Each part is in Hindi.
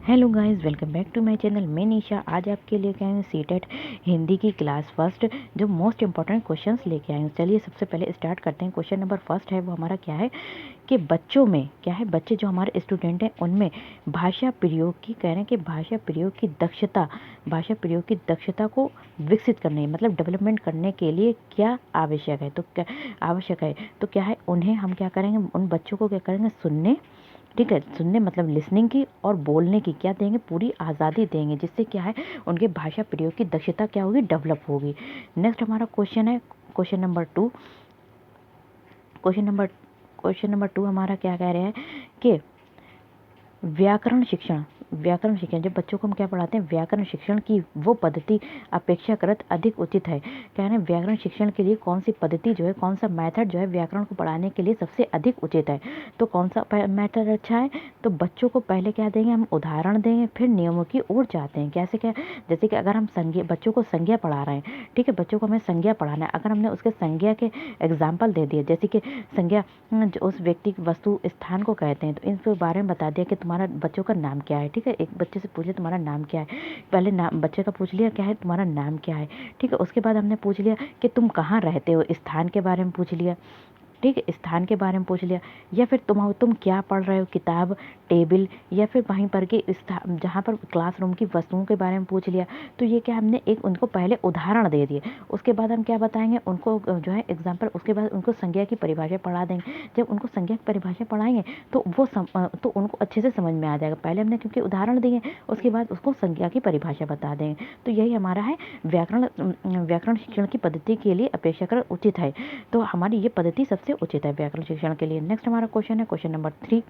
Hello guys, welcome back to my channel. मैं निशा आज आपके लेके आई हूँ सीटेट हिंदी की क्लास फर्स्ट जो मोस्ट इंपॉर्टेंट क्वेश्चंस लेके आई हूँ। चलिए सबसे पहले स्टार्ट करते हैं। क्वेश्चन नंबर फर्स्ट है वो हमारा क्या है कि बच्चों में क्या है, बच्चे जो हमारे स्टूडेंट हैं उनमें भाषा प्रयोग की कह रहे हैं कि भाषा प्रयोग की दक्षता को विकसित करने मतलब डेवलपमेंट करने के लिए क्या आवश्यक है। तो क्या आवश्यक है तो क्या है, उन्हें हम क्या करेंगे, उन बच्चों को क्या करेंगे, सुनने, ठीक है, सुनने मतलब लिसनिंग की और बोलने की क्या देंगे, पूरी आज़ादी देंगे, जिससे क्या है उनके भाषा प्रयोग की दक्षता क्या होगी, डेवलप होगी। नेक्स्ट हमारा क्वेश्चन है question number two. Question number two हमारा क्या कह रहे हैं कि व्याकरण शिक्षण जब बच्चों को हम क्या पढ़ाते हैं, व्याकरण शिक्षण की वो पद्धति अपेक्षाकृत अधिक उचित है। कह रहे हैं व्याकरण शिक्षण के लिए कौन सी पद्धति जो है, कौन सा मेथड जो है व्याकरण को पढ़ाने के लिए सबसे अधिक उचित है। तो कौन सा मेथड अच्छा है, तो बच्चों को पहले क्या देंगे, हम उदाहरण देंगे, फिर नियमों की ओर जाते हैं। कैसे क्या, जैसे कि अगर हम बच्चों को संज्ञा पढ़ा रहे हैं, ठीक है, बच्चों को हमें संज्ञा पढ़ाना है, अगर हमने उसके संज्ञा के एग्जाम्पल दे दिए, जैसे कि संज्ञा जो उस व्यक्ति वस्तु स्थान को कहते हैं, तो इनके बारे में बता दिया कि तुम्हारा बच्चों का नाम क्या है। ठीक है, एक बच्चे से पूछ लिया तुम्हारा नाम क्या है, पहले नाम बच्चे का पूछ लिया क्या है, तुम्हारा नाम क्या है। ठीक है, उसके बाद हमने पूछ लिया कि तुम कहाँ रहते हो, स्थान के बारे में पूछ लिया, ठीक है, स्थान के बारे में पूछ लिया, या फिर तुम क्या पढ़ रहे हो, किताब, टेबल, या फिर वहीं पर के जहाँ पर क्लासरूम की वस्तुओं के बारे में पूछ लिया। तो ये क्या, हमने एक उनको पहले उदाहरण दे दिए, उसके बाद हम क्या बताएंगे उनको जो है एग्जाम्पल, उसके बाद उनको संज्ञा की परिभाषा पढ़ा देंगे। जब उनको संज्ञा की परिभाषा पढ़ाएंगे तो तो उनको अच्छे से समझ में आ जाएगा। पहले हमने क्योंकि उदाहरण दिए, उसके बाद उसको संज्ञा की परिभाषा बता देंगे। तो यही हमारा है व्याकरण शिक्षण की पद्धति के लिए अपेक्षाकृत उचित है। तो हमारी ये पद्धति सबसे उचित है व्याकरण शिक्षण के लिए। नेक्स्ट हमारा क्वेश्चन है question number three.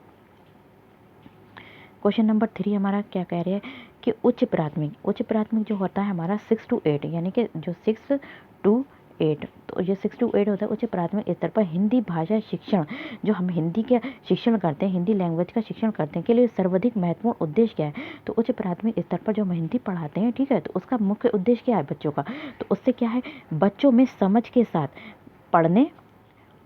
Question number three हमारा क्या कह रहे हैं कि उच्च प्राथमिक जो होता है हमारा 6 to 8, यानी कि जो 6 to 8, तो ये 6 to 8 होता है उच्च प्राथमिक स्तर पर हिंदी भाषा शिक्षण, जो हम हिंदी का शिक्षण करते हैं, हिंदी लैंग्वेज का शिक्षण करते हैं, के लिए सर्वाधिक महत्वपूर्ण उद्देश्य क्या है। तो उच्च प्राथमिक स्तर पर जो हम हिंदी पढ़ाते हैं, ठीक है, तो उसका मुख्य उद्देश्य क्या है बच्चों का, तो उससे क्या है, बच्चों में समझ के साथ पढ़ने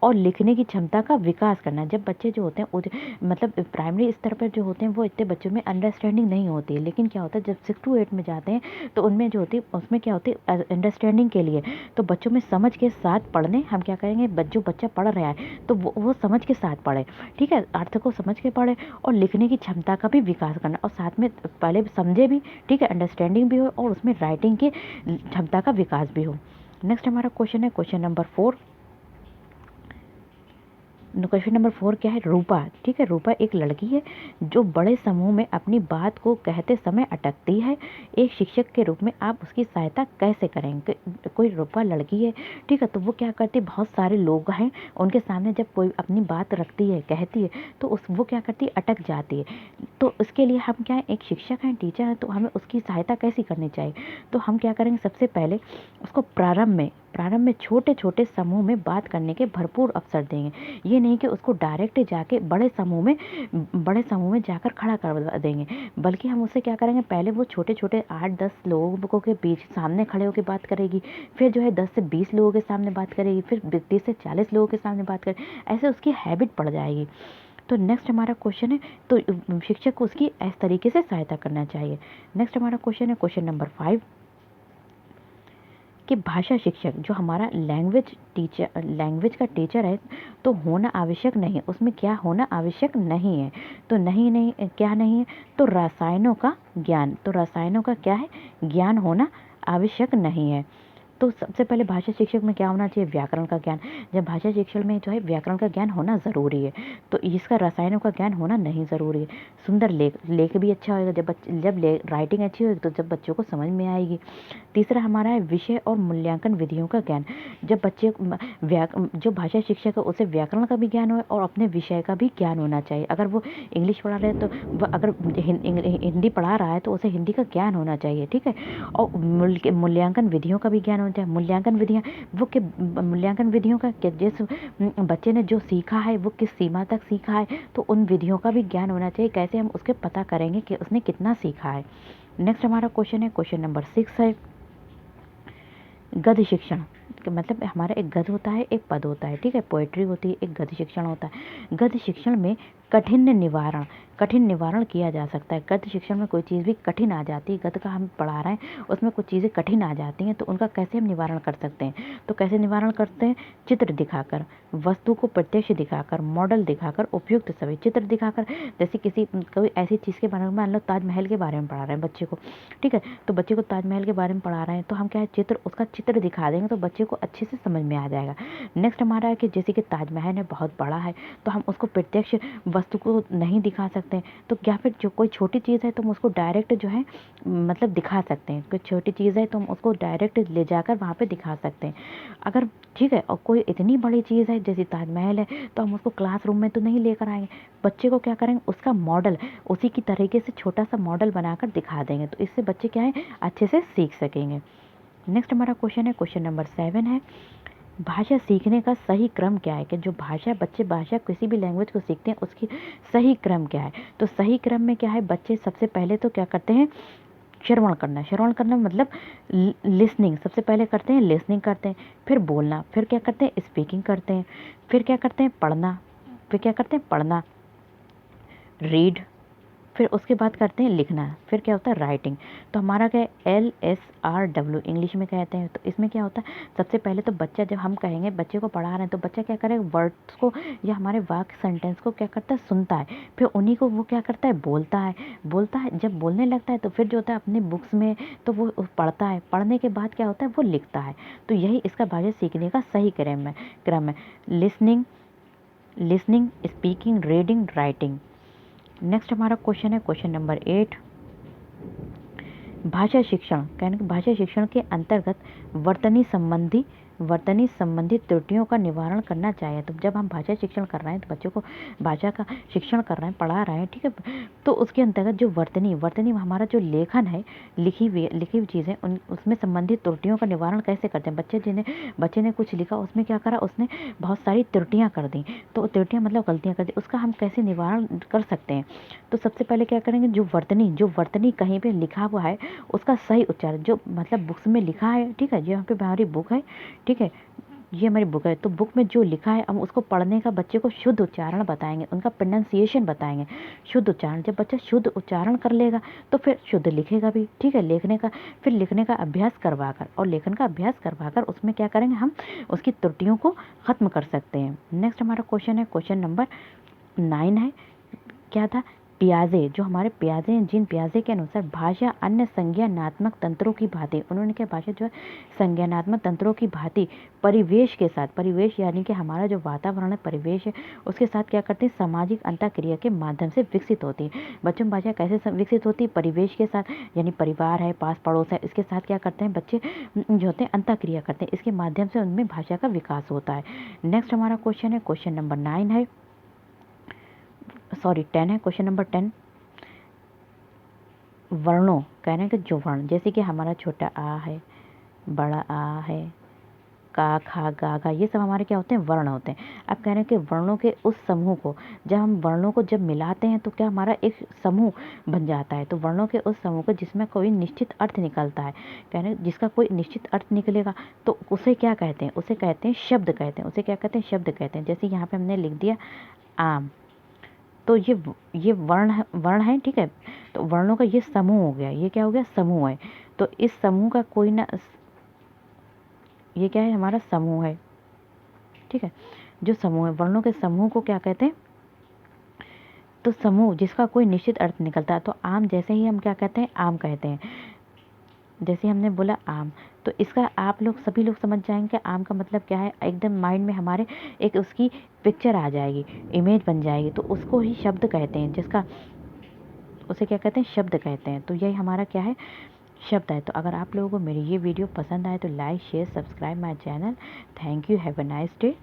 और लिखने की क्षमता का विकास करना। जब बच्चे जो होते हैं मतलब प्राइमरी स्तर पर जो होते हैं वो इतने बच्चों में अंडरस्टैंडिंग नहीं होती है, लेकिन क्या होता है जब 6 to 8 में जाते हैं तो उनमें जो होती है उसमें क्या होती है अंडरस्टैंडिंग के लिए, तो बच्चों में समझ के साथ पढ़ने हम क्या करेंगे, जो बच्चा पढ़ रहा है तो वो समझ के साथ पढ़े, ठीक है, अर्थ को समझ के पढ़े, और लिखने की क्षमता का भी विकास करना, और साथ में पहले समझे भी, ठीक है, अंडरस्टैंडिंग भी हो और उसमें राइटिंग की क्षमता का विकास भी हो। नेक्स्ट हमारा क्वेश्चन है question number four. Question number four क्या है, रूपा, ठीक है, रूपा एक लड़की है जो बड़े समूह में अपनी बात को कहते समय अटकती है। एक शिक्षक के रूप में आप उसकी सहायता कैसे करेंगे। कोई रूपा लड़की है, ठीक है, तो वो क्या करती है, बहुत सारे लोग हैं उनके सामने जब कोई अपनी बात रखती है, कहती है, तो वो क्या करती है, अटक जाती है। तो उसके लिए हम क्या है, एक शिक्षक हैं, टीचर हैं, तो हमें उसकी सहायता कैसी करनी चाहिए। तो हम क्या करेंगे, सबसे पहले उसको प्रारंभ में छोटे छोटे समूह में बात करने के भरपूर अवसर देंगे। ये नहीं कि उसको डायरेक्ट जाके बड़े समूह में जाकर खड़ा कर देंगे, बल्कि हम उससे क्या करेंगे, पहले वो छोटे छोटे 8-10 लोगों के बीच सामने खड़े होकर बात करेगी, फिर जो है 10 से 20 लोगों के सामने बात करेगी, फिर 30 से 40 लोगों के सामने बात करेगी, ऐसे उसकी हैबिट पड़ जाएगी। तो नेक्स्ट हमारा क्वेश्चन है, तो शिक्षक को उसकी इस तरीके से सहायता करना चाहिए। नेक्स्ट हमारा क्वेश्चन है क्वेश्चन नंबर 5 कि भाषा शिक्षक जो हमारा लैंग्वेज का टीचर है तो होना आवश्यक नहीं, उसमें क्या होना आवश्यक नहीं है। तो नहीं क्या नहीं है, तो रसायनों का क्या है, ज्ञान होना आवश्यक नहीं है। तो सबसे पहले भाषा शिक्षक में क्या होना चाहिए, व्याकरण का ज्ञान। जब भाषा शिक्षण में जो है व्याकरण का ज्ञान होना ज़रूरी है, तो इसका रसायनों का ज्ञान होना नहीं ज़रूरी है। सुंदर लेख भी अच्छा होगा, जब राइटिंग अच्छी होगी तो जब बच्चों को समझ में आएगी। तीसरा हमारा है विषय और मूल्यांकन विधियों का ज्ञान। जब बच्चे जो भाषा शिक्षक है उसे व्याकरण का भी ज्ञान हो और अपने विषय का भी ज्ञान होना चाहिए। अगर वो इंग्लिश पढ़ा रहे तो अगर हिंदी पढ़ा रहा है तो उसे हिंदी का ज्ञान होना चाहिए, ठीक है, और मूल्यांकन विधियों का भी ज्ञान होना चाहिए। मूल्यांकन विधियों का जिस बच्चे ने जो सीखा है वो किस सीमा तक सीखा है, तो उन विधियों का भी ज्ञान होना चाहिए। कैसे हम उसके पता करेंगे कि उसने कितना सीखा है। नेक्स्ट हमारा क्वेश्चन है क्वेश्चन नंबर 6 है गद्य शिक्षण। मतलब हमारा एक गद्य होता है, एक पद होता है, ठीक है, पोएट्री होती है, एक गद्य शिक्षण होता है। गद्य शिक्षण में कठिन निवारण किया जा सकता है। गद्य शिक्षण में कोई चीज़ भी कठिन आ जाती है, गद्य का हम पढ़ा रहे हैं उसमें कुछ चीज़ें कठिन आ जाती हैं, तो उनका कैसे हम निवारण कर सकते हैं? तो कैसे निवारण करते हैं? चित्र दिखाकर, वस्तु को प्रत्यक्ष दिखाकर, मॉडल दिखाकर, उपयुक्त सभी चित्र दिखाकर। जैसे कोई ऐसी चीज़ के बारे में, मान लो ताजमहल के बारे में पढ़ा रहे हैं बच्चे को, ठीक है, तो बच्चे को ताजमहल के बारे में पढ़ा रहे हैं तो हम क्या है, उसका चित्र दिखा देंगे तो बच्चे को अच्छे से समझ में आ जाएगा। नेक्स्ट हमारा है कि जैसे कि ताजमहल है बहुत बड़ा है, तो हम उसको प्रत्यक्ष वस्तु को नहीं दिखा सकते हैं, तो क्या फिर जो कोई छोटी चीज़ है तो हम उसको डायरेक्ट जो है मतलब दिखा सकते हैं। कोई छोटी चीज़ है तो हम उसको डायरेक्ट ले जाकर वहाँ पे दिखा सकते हैं। अगर ठीक है, और कोई इतनी बड़ी चीज़ है जैसे ताजमहल है तो हम उसको क्लासरूम में तो नहीं लेकर आएंगे, बच्चे को क्या करेंगे, उसका मॉडल उसी की तरीके से छोटा सा मॉडल बनाकर दिखा देंगे, तो इससे बच्चे क्या है अच्छे से सीख सकेंगे। नेक्स्ट हमारा क्वेश्चन है, क्वेश्चन नंबर 7 है, भाषा सीखने का सही क्रम क्या है? कि जो बच्चे भाषा किसी भी लैंग्वेज को सीखते हैं उसकी सही क्रम क्या है? तो सही क्रम में क्या है, बच्चे सबसे पहले तो क्या करते हैं, श्रवण करना मतलब लिसनिंग, सबसे पहले करते हैं लिसनिंग करते हैं, फिर बोलना, फिर क्या करते हैं स्पीकिंग करते हैं, फिर क्या करते हैं पढ़ना, रीड, फिर उसके बाद करते हैं लिखना, फिर क्या होता है राइटिंग। तो हमारा क्या है LSRW इंग्लिश में कहते हैं। तो इसमें क्या होता है, सबसे पहले तो बच्चा, जब हम कहेंगे बच्चे को पढ़ा रहे हैं तो बच्चा क्या करेगा, वर्ड्स को या हमारे वाक्य सेंटेंस को क्या करता है, सुनता है, फिर उन्हीं को वो क्या करता है, बोलता है। जब बोलने लगता है तो फिर जो होता है अपने बुक्स में तो वो पढ़ता है, पढ़ने के बाद क्या होता है वो लिखता है। तो यही इसका भाषा सीखने का सही क्रम है। Listening, speaking, reading, writing. Next हमारा क्वेश्चन है, क्वेश्चन नंबर 8, भाषा शिक्षण, कहने कि भाषा शिक्षण के अंतर्गत वर्तनी संबंधी त्रुटियों का निवारण करना चाहिए। तो जब हम भाषा शिक्षण कर रहे हैं तो बच्चों को भाषा का शिक्षण कर रहे हैं, पढ़ा रहे हैं, ठीक है, तो उसके अंतर्गत जो वर्तनी हमारा जो लेखन है, लिखी हुई चीज़ें, उसमें संबंधित त्रुटियों का निवारण कैसे करते हैं? बच्चे ने कुछ लिखा, उसमें क्या करा, उसने बहुत सारी त्रुटियाँ कर दी, तो त्रुटियाँ मतलब गलतियाँ कर दी, उसका हम कैसे निवारण कर सकते हैं? तो सबसे पहले क्या करेंगे, जो वर्तनी कहीं पे लिखा हुआ है उसका सही उच्चारण, जो मतलब बुक्स में लिखा है, ठीक है, जो यहाँ पे हमारी बुक है, ठीक है, ये हमारी बुक है, तो बुक में जो लिखा है हम उसको पढ़ने का बच्चे को शुद्ध उच्चारण बताएंगे, उनका प्रोनाउंसिएशन बताएंगे, शुद्ध उच्चारण। जब बच्चा शुद्ध उच्चारण कर लेगा तो फिर शुद्ध लिखेगा भी, ठीक है, लिखने का अभ्यास करवाकर और लेखन का अभ्यास करवाकर उसमें क्या करेंगे, हम उसकी त्रुटियों को खत्म कर सकते हैं। नेक्स्ट हमारा क्वेश्चन है, क्वेश्चन नंबर 9 है, क्या था, पियाजे, जो हमारे पियाजे हैं, जिन पियाजे के अनुसार भाषा अन्य संज्ञानात्मक तंत्रों की भांति, उन्होंने क्या, भाषा जो है संज्ञानात्मक तंत्रों की भांति परिवेश के साथ, परिवेश यानी कि हमारा जो वातावरण है, परिवेश है, उसके साथ क्या करते हैं, सामाजिक अंतःक्रिया के माध्यम से विकसित होती है। बच्चों में भाषा कैसे विकसित होती है, परिवेश के साथ, यानी परिवार है, पास पड़ोस है, इसके साथ क्या करते हैं बच्चे जो होते हैं अंतःक्रिया करते हैं, इसके माध्यम से उनमें भाषा का विकास होता है। नेक्स्ट हमारा क्वेश्चन है, क्वेश्चन नंबर 9 है, 10 है, क्वेश्चन नंबर 10, वर्णों, कह रहे हैं कि जो वर्ण, जैसे कि हमारा छोटा आ है, बड़ा आ है, का, खा, गा, गा, ये सब हमारे क्या होते हैं, वर्ण होते हैं। अब कह रहे हैं कि वर्णों के उस समूह को, जब हम वर्णों को जब मिलाते हैं तो क्या हमारा एक समूह बन जाता है। तो वर्णों के उस समूह को जिसमें कोई निश्चित अर्थ निकलता है, कह रहे हैं जिसका कोई निश्चित अर्थ निकलेगा तो उसे क्या कहते हैं, उसे कहते हैं शब्द कहते हैं, उसे क्या कहते हैं, शब्द कहते हैं। जैसे यहाँ पे हमने लिख दिया आम, तो ये वर्ण है, ठीक है, तो वर्णों का ये समूह हो गया, ये क्या हो गया, समूह है। तो इस समूह का कोई ना, ये क्या है, हमारा समूह है, ठीक है, जो समूह है, वर्णों के समूह को क्या कहते हैं, तो समूह जिसका कोई निश्चित अर्थ निकलता है। तो आम, जैसे ही हम क्या कहते हैं, आम कहते हैं, जैसे हमने बोला आम, तो इसका आप लोग सभी लोग समझ जाएंगे कि आम का मतलब क्या है, एकदम माइंड में हमारे एक उसकी पिक्चर आ जाएगी, इमेज बन जाएगी, तो उसको ही शब्द कहते हैं, उसे क्या कहते हैं, शब्द कहते हैं। तो यही हमारा क्या है, शब्द है। तो अगर आप लोगों को मेरी ये वीडियो पसंद आए तो like, share, subscribe my channel. Thank you, have a nice day.